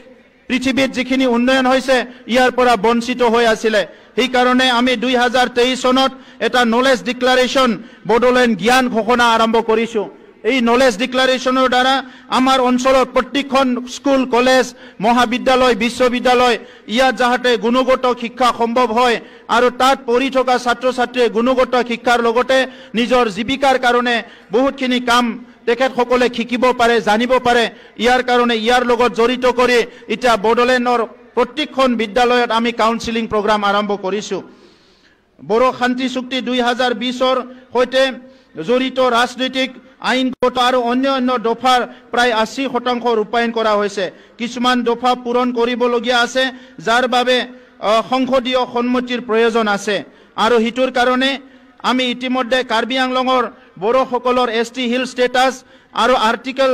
পৃথিৱীত যিখিনি উন্নয়ন হৈছে ইয়াৰ পৰা বঞ্চিত হৈ আছিল সেই কাৰণে আমি 2023 চনত এটা নলেজ ডিক্লাৰেশ্যন বড়োলেণ্ড জ্ঞান ঘোষণা আৰম্ভ কৰিছো এই নলেজ ডিক্লাৰেশ্যনৰ দ্বাৰা আমাৰ অঞ্চলত প্ৰত্যেকখন স্কুল কলেজ মহাবিদ্যালয় বিশ্ববিদ্যালয় ইয়াত যাতে গুণগত শিক্ষা সম্ভৱ হয় আৰু তাত পঢ়ি থকা ছাত্ৰ ছাত্ৰীয়ে গুণগত শিক্ষাৰ লগতে নিজৰ জীৱিকাৰ কাৰণে বহুতখিনি কাম তেখেতসকলে শিকিব পাৰে জানিব পাৰে ইয়াৰ কাৰণে ইয়াৰ লগত জড়িত কৰি এতিয়া বড়োলেণ্ডৰ প্ৰত্যেকখন বিদ্যালয়ত আমি কাউন্সেলিং প্ৰগ্ৰাম আৰম্ভ কৰিছো বড়ো শান্তি চুক্তি 2020ৰ সৈতে জড়িত ৰাজনৈতিক আইনগত আৰু অন্য দফাৰ প্ৰায় 80% ৰূপায়ণ কৰা হৈছে কিছুমান দফা পূৰণ কৰিবলগীয়া আছে যাৰ বাবে সংসদীয় সন্মতিৰ প্ৰয়োজন আছে আৰু হিতুৰ কাৰণে আমি ইতিমধ্যে কাৰ্বি আংলঙৰ বড়োসকলৰ এছটি হিল ষ্টেটাছ আৰু আৰ্টিকেল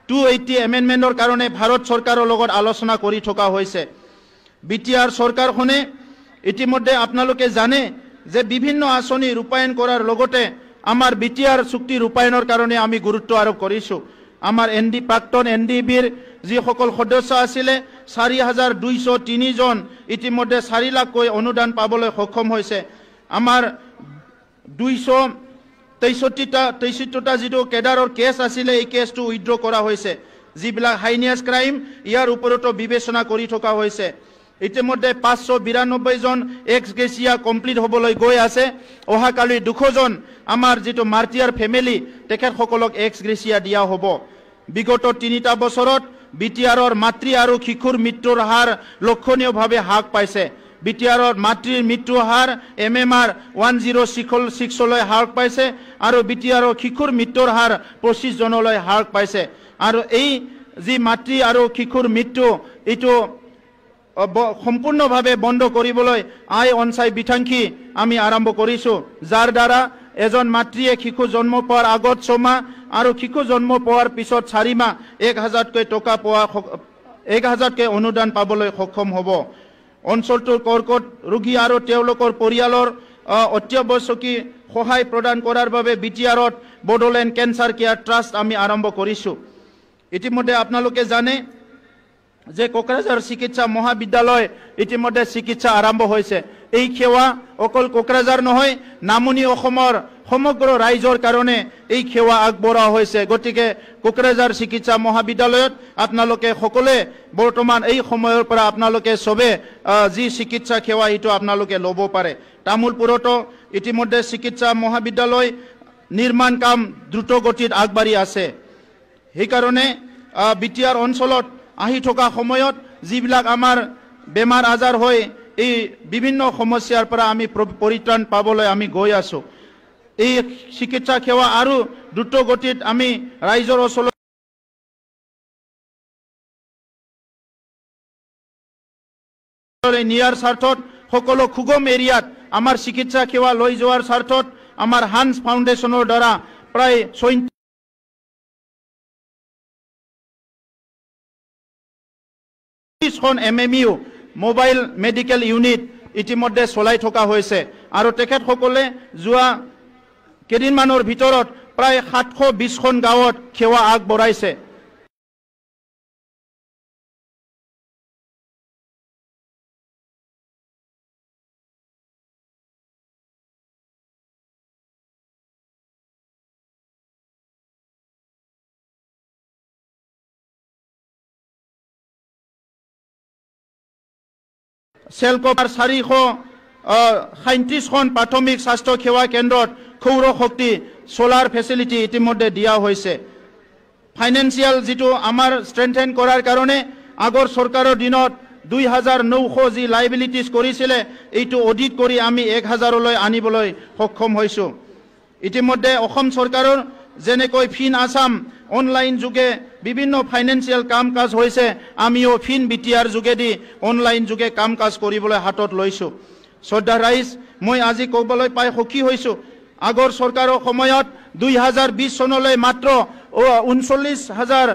280 এমেণ্ডমেণ্টৰ কাৰণে ভাৰত চৰকাৰৰ লগত আলোচনা কৰি থকা হৈছে বিটিআৰ চৰকাৰখনে ইতিমধ্যে আপোনালোকে জানে যে বিভিন্ন আঁচনি ৰূপায়ণ কৰাৰ লগতে আমাৰ বিটিআৰ চুক্তি ৰূপায়ণৰ কাৰণে আমি গুৰুত্ব আৰোপ কৰিছো আমাৰ প্ৰাক্তন এনডিবিৰ যিসকল সদস্য আছিল 4,203 জন ইতিমধ্যে 4 লাখকৈ অনুদান পাবলৈ সক্ষম হৈছে। আমাৰ 263টা যিটো কেডাৰৰ কেছ আছিলে এই কেছটো উইথড্ৰ কৰা হৈছে। যিবিলাক হাইনিয়াছ ক্ৰাইম ইয়াৰ ওপৰতো বিবেচনা কৰি থকা হৈছে। ইতিমধ্যে 592 জন এক্স গ্ৰেচিয়া কমপ্লিট হ'বলৈ গৈ আছে। অহাকালি 200 জন আমাৰ যিটো মাৰ্টিয়াৰ ফেমিলি তেখেতসকলক এক্স গ্ৰেচিয়া দিয়া হ'ব। বিগত 3টা বছৰত বিটিআৰৰ মাতৃ আৰু শিশুৰ মৃত্যুৰ হাৰ লক্ষণীয়ভাৱে হ্ৰাস পাইছে। বিটিআৰৰ মাতৃৰ মৃত্যুৰ হাৰ MMR 106লৈ হ্ৰাস পাইছে আৰু বিটিআৰৰ শিশুৰ মৃত্যুৰ হাৰ 25 জনলৈ হ্ৰাস পাইছে। আৰু এই যি মাতৃ আৰু শিশুৰ মৃত্যু এইটো সম্পূৰ্ণভাৱে বন্ধ কৰিবলৈ আই অনচাই বিধানখি আমি আৰম্ভ কৰিছোঁ, যাৰ দ্বাৰা এজন মাতৃয়ে শিশু জন্ম পোৱাৰ আগত 6 মাহ আৰু শিশু জন্ম পোৱাৰ পিছত 4 মাহ 1,000কৈ টকা 1,000কৈ অনুদান পাবলৈ সক্ষম হ'ব। অঞ্চলটোৰ কৰ্কট ৰোগী আৰু তেওঁলোকৰ পৰিয়ালৰ অত্যাৱশ্যকীয় সহায় প্ৰদান কৰাৰ বাবে বিটিআৰত বড়োলেণ্ড কেঞ্চাৰ কেয়াৰ ট্ৰাষ্ট আমি আৰম্ভ কৰিছোঁ। ইতিমধ্যে আপোনালোকে জানে যে কোকৰাঝাৰ চিকিৎসা মহাবিদ্যালয় ইতিমধ্যে চিকিৎসা আৰম্ভ হৈছে। এই সেৱা অকল কোকৰাঝাৰ নহয়, নামনি অসমৰ সমগ্ৰ ৰাইজৰ কাৰণে এই সেৱা আগবঢ়োৱা হৈছে। গতিকে কোকৰাঝাৰ চিকিৎসা মহাবিদ্যালয়ত আপোনালোকে সকলোৱে বৰ্তমান এই সময়ৰ পৰা আপোনালোকে সবে যি চিকিৎসা সেৱা এইটো আপোনালোকে ল'ব পাৰে। তামোলপুৰতো ইতিমধ্যে চিকিৎসা মহাবিদ্যালয় নিৰ্মাণ কাম দ্ৰুত গতিত আগবাঢ়ি আছে। সেইকাৰণে বিটিআৰ অঞ্চলত আহি থকা সময়ত যিবিলাক আমাৰ বেমাৰ আজাৰ হৈ এই বিভিন্ন সমস্যাৰ পৰা আমি পৰিত্ৰাণ পাবলৈ আমি গৈ আছোঁ। এই চিকিৎসা সেৱা আৰু দ্ৰুত গতিত আমি ৰাইজৰ ওচৰত নিয়াৰ স্বাৰ্থত সকলো সুগম এৰিয়াত আমাৰ চিকিৎসা সেৱা লৈ যোৱাৰ স্বাৰ্থত আমাৰ হান্স ফাউণ্ডেশ্যনৰ দ্বাৰা প্ৰায় 30খন MMU মোবাইল মেডিকেল ইউনিট ইতিমধ্যে চলাই থকা হৈছে আৰু তেখেতসকলে যোৱা কেইদিনমানৰ ভিতৰত প্ৰায় 720খন গাঁৱত সেৱা আগবঢ়াইছে। চেলকপাৰ 437খন প্ৰাথমিক স্বাস্থ্য সেৱা কেন্দ্ৰত সৌৰ শক্তি সোলাৰ ফেচিলিটি ইতিমধ্যে দিয়া হৈছে। ফাইনেন্সিয়েল যিটো আমাৰ ষ্ট্ৰেংথেন কৰাৰ কাৰণে আগৰ চৰকাৰৰ দিনত 2,900 যি লাইবিলিটিজ কৰিছিলে এইটো অডিট কৰি আমি 1,000লৈ আনিবলৈ সক্ষম হৈছোঁ। ইতিমধ্যে অসম চৰকাৰৰ যেনেকৈ ফিন আসাম অনলাইন যোগে বিভিন্ন ফাইনেন্সিয়েল কাম কাজ হৈছে, আমিও ফিন বিটিআৰ যোগেদি অনলাইন যোগে কাম কাজ কৰিবলৈ হাতত লৈছোঁ। শ্ৰদ্ধা ৰাইজ, মই আজি ক'বলৈ পাই সুখী হৈছোঁ, আগৰ চৰকাৰৰ সময়ত 2020 চনলৈ মাত্ৰ 39,000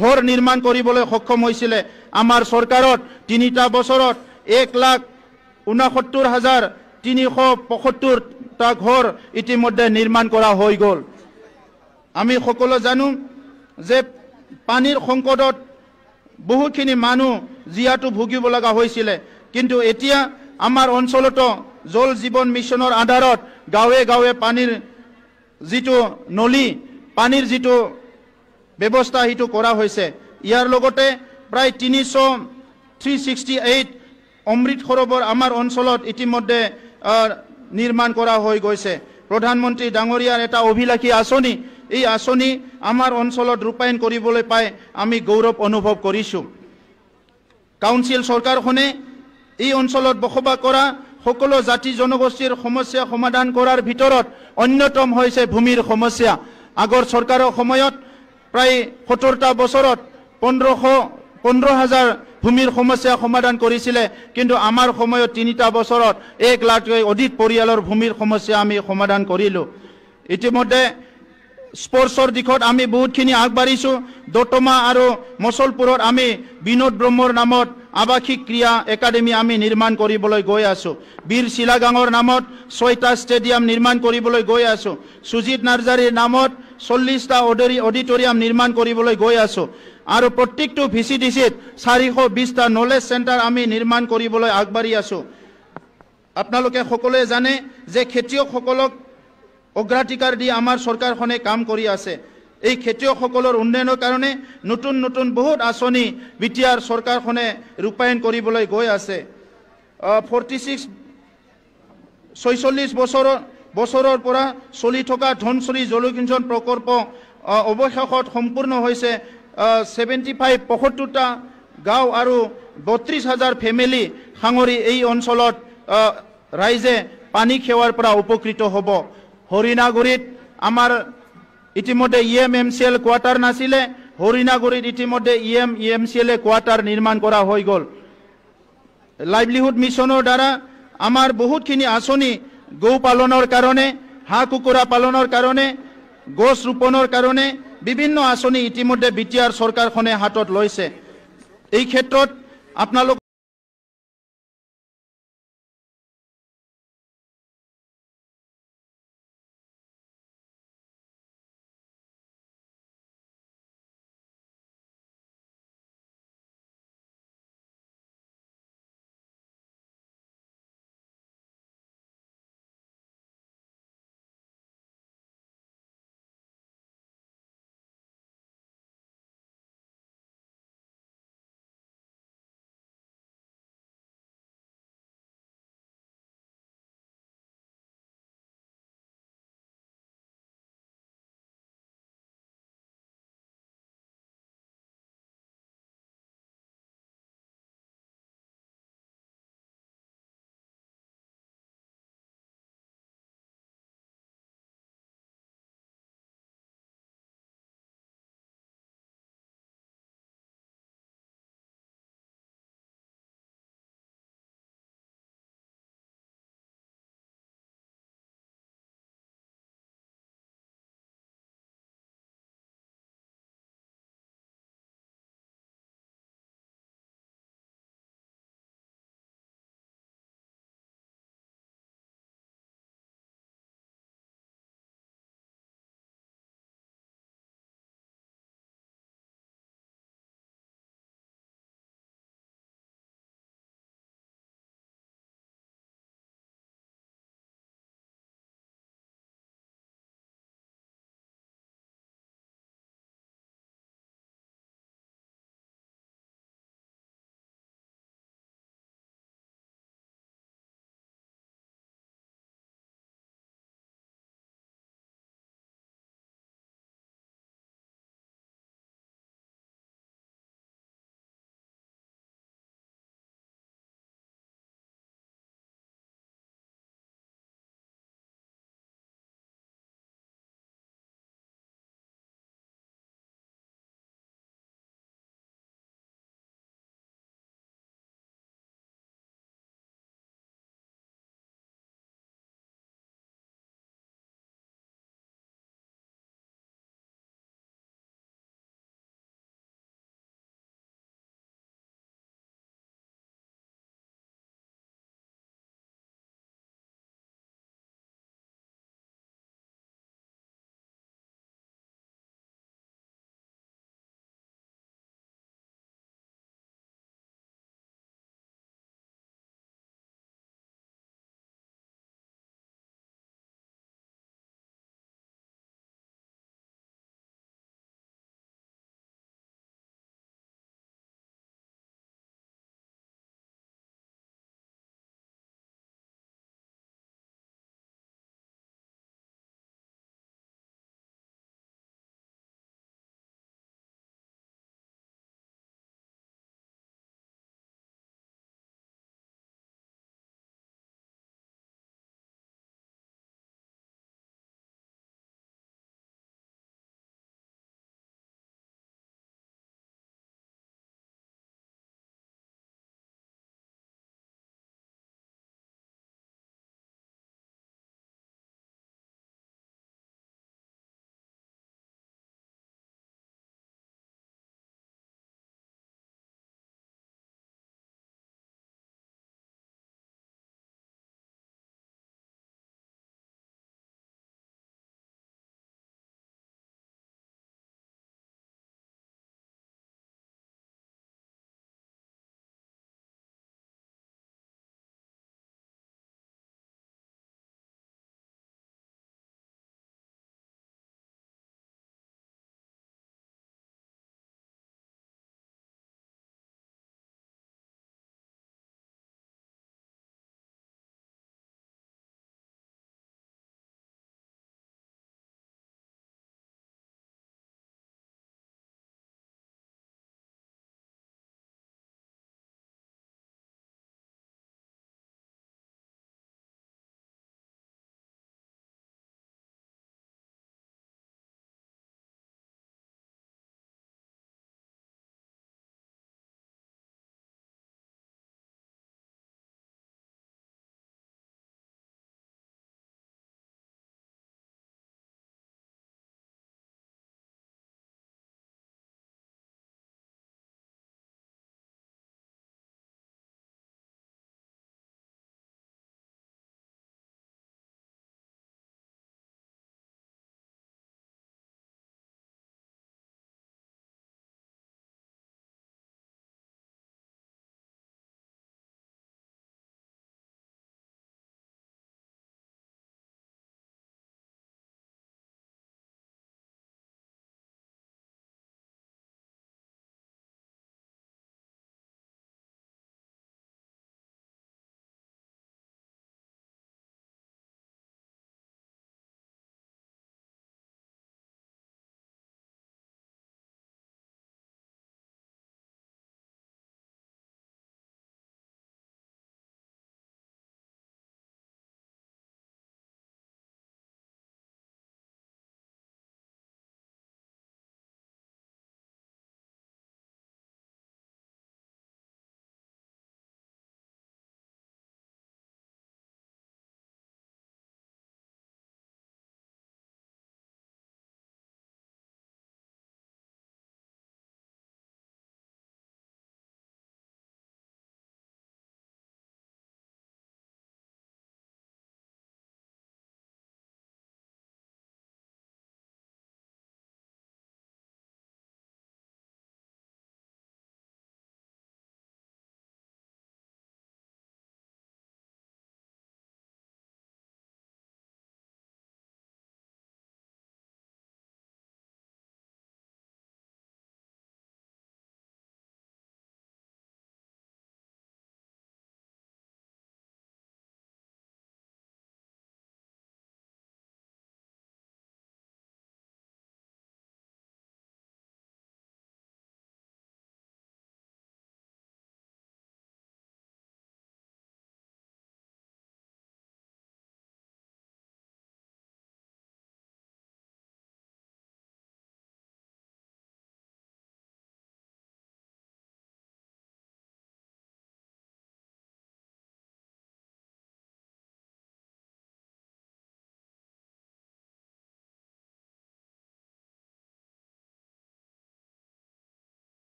ঘৰ নিৰ্মাণ কৰিবলৈ সক্ষম হৈছিলে। আমাৰ চৰকাৰত 3টা বছৰত 1,69,375টা ঘৰ ইতিমধ্যে নিৰ্মাণ কৰা হৈ গ'ল। আমি সকলো জানো যে পানীৰ সংকটত বহুখিনি মানুহ জীয়াতু ভুগিব লগা হৈছিলে, কিন্তু এতিয়া আমাৰ অঞ্চলতো জল জীৱন মিছনৰ আধাৰত গাঁৱে গাঁৱে পানীৰ যিটো নলী পানীৰ যিটো ব্যৱস্থা সেইটো কৰা হৈছে। ইয়াৰ লগতে প্ৰায় 368 অমৃত সৰোবৰ আমাৰ অঞ্চলত ইতিমধ্যে নিৰ্মাণ কৰা হৈ গৈছে। প্ৰধানমন্ত্ৰী ডাঙৰীয়াৰ এটা অভিলাষী আঁচনি, এই আঁচনি আমাৰ অঞ্চলত ৰূপায়ণ কৰিবলৈ পাই আমি গৌৰৱ অনুভৱ কৰিছোঁ। কাউন্সিল চৰকাৰখনে এই অঞ্চলত বসবাস কৰা সকলো জাতি জনগোষ্ঠীৰ সমস্যা সমাধান কৰাৰ ভিতৰত অন্যতম হৈছে ভূমিৰ সমস্যা। আগৰ চৰকাৰৰ সময়ত প্ৰায় 70টা বছৰত 15,000 ভূমিৰ সমস্যা সমাধান কৰিছিলে, কিন্তু আমাৰ সময়ত 3টা বছৰত 1 লাখতকৈ অধিক পৰিয়ালৰ ভূমিৰ সমস্যা আমি সমাধান কৰিলোঁ। ইতিমধ্যে স্পৰ্টছৰ দিশত আমি বহুতখিনি আগবাঢ়িছোঁ। দতমা আৰু মচলপুৰত আমি বিনোদ ব্ৰহ্মৰ নামত আৱাসিক ক্ৰীড়া একাডেমি আমি নিৰ্মাণ কৰিবলৈ গৈ আছোঁ। বীৰ শিলাগাঙৰ নামত 6টা ষ্টেডিয়াম নিৰ্মাণ কৰিবলৈ গৈ আছোঁ। সুজিত নাৰ্জাৰীৰ নামত 40টা অডিটৰিয়াম নিৰ্মাণ কৰিবলৈ গৈ আছোঁ। আৰু প্ৰত্যেকটো VCDCত 420টা নলেজ চেণ্টাৰ আমি নিৰ্মাণ কৰিবলৈ আগবাঢ়ি আছোঁ। আপোনালোকে সকলোৱে জানে যে খেতিয়কসকলক অগ্ৰাধিকাৰ দি আমাৰ চৰকাৰখনে কাম কৰি আছে। এই খেতিয়কসকলৰ উন্নয়নৰ কাৰণে নতুন নতুন বহুত আঁচনি বিটিআৰ চৰকাৰখনে ৰূপায়ণ কৰিবলৈ গৈ আছে। 46 বছৰৰ পৰা চলি থকা ধনশিৰি জলসিঞ্চন প্ৰকল্প অৱশেষত সম্পূৰ্ণ হৈছে। 75-75টা গাঁও আৰু 32,000 ফেমিলি সাঙৰি এই অঞ্চলত ৰাইজে পানী সেৱাৰ পৰা উপকৃত হ'ব। হৰিণাগুৰিত আমাৰ ইতিমধ্যে EMCL কোৱাৰ্টাৰ নাছিলে, হৰিণাগুৰিত ইতিমধ্যে EMCL কোৱাৰ্টাৰ নিৰ্মাণ কৰা হৈ গ'ল। লাইভলিহুড মিছনৰ দ্বাৰা আমাৰ বহুতখিনি আঁচনি গৌ পালনৰ কাৰণে, হাঁহ কুকুৰা পালনৰ কাৰণে, গছ ৰোপণৰ কাৰণে বিভিন্ন আঁচনি ইতিমধ্যে বিটিআৰ চৰকাৰখনে হাতত লৈছে। এই ক্ষেত্ৰত আপোনালোক